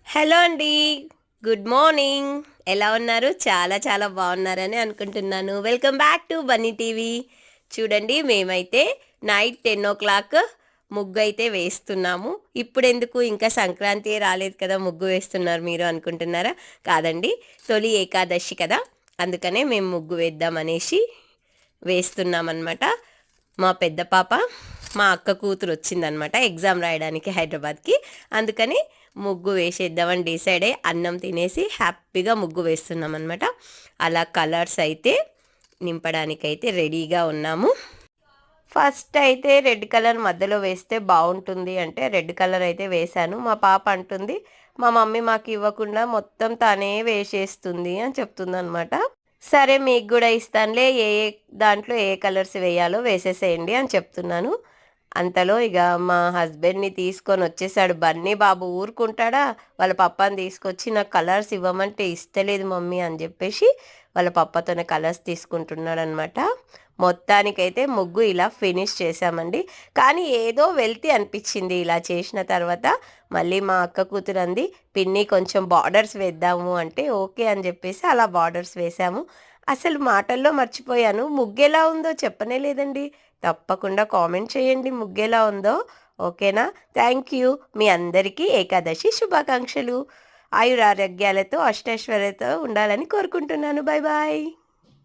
Hello అండి. Good morning. ఎలా ఉన్నారు? చాలా చాలా బాగున్నారని అనుకుంటున్నాను. Welcome back to Bunny TV. చూడండి, మేమైతే నైట్ 10 o'clock ముగ్గు అయితే వేస్తున్నాము. ఇప్పుడెందుకు, ఇంకా సంక్రాంతి రాలేదు కదా ముగ్గు వేస్తున్నారు మీరు అనుకుంటున్నారా? కాదండి, తొలి ఏకాదశి కదా, అందుకనే మేము ముగ్గు వేద్దామనేసి వేస్తున్నామన్నమాట. మా పెద్ద పాప మా అక్క కూతురు వచ్చిందనమాట ఎగ్జామ్ రాయడానికి హైదరాబాద్కి. అందుకని ముగ్గు వేసేద్దామని డిసైడ్ అయ్యి అన్నం తినేసి హ్యాపీగా ముగ్గు వేస్తున్నాం అనమాట. అలా కలర్స్ అయితే నింపడానికైతే రెడీగా ఉన్నాము. ఫస్ట్ అయితే రెడ్ కలర్ మధ్యలో వేస్తే బాగుంటుంది అంటే రెడ్ కలర్ అయితే వేశాను. మా పాప అంటుంది, మా మమ్మీ మాకు ఇవ్వకుండా మొత్తం తనే వేసేస్తుంది అని చెప్తుంది అనమాట. సరే, మీకు కూడా ఇస్తానులే, ఏ ఏ దాంట్లో ఏ కలర్స్ వేయాలో వేసేసేయండి అని చెప్తున్నాను. అంతలో ఇక మా హస్బెండ్ని తీసుకొని వచ్చేసాడు. బన్నీ బాబు ఊరుకుంటాడా? వాళ్ళ పప్పాని తీసుకొచ్చి నాకు కలర్స్ ఇవ్వమంటే ఇస్తలేదు మమ్మీ అని చెప్పేసి వాళ్ళ పప్పతోనే కలర్స్ తీసుకుంటున్నాడు అనమాట. మొత్తానికైతే ముగ్గు ఇలా ఫినిష్ చేసామండి. కానీ ఏదో వెళ్తి అనిపించింది ఇలా చేసిన తర్వాత. మళ్ళీ మా అక్క కూతురు అంది, పిన్ని కొంచెం బార్డర్స్ వేద్దాము అంటే ఓకే అని చెప్పేసి అలా బార్డర్స్ వేసాము. అసలు మాటల్లో మర్చిపోయాను, ముగ్గు ఎలా ఉందో చెప్పనే లేదండి. తప్పకుండా కామెంట్ చేయండి ముగ్గు ఎలా ఉందో. ఓకేనా? Thank you. మీ అందరికీ ఏకాదశి శుభాకాంక్షలు. ఆయురారోగ్యాలతో అష్టైశ్వర్యతో ఉండాలని కోరుకుంటున్నాను. Bye bye.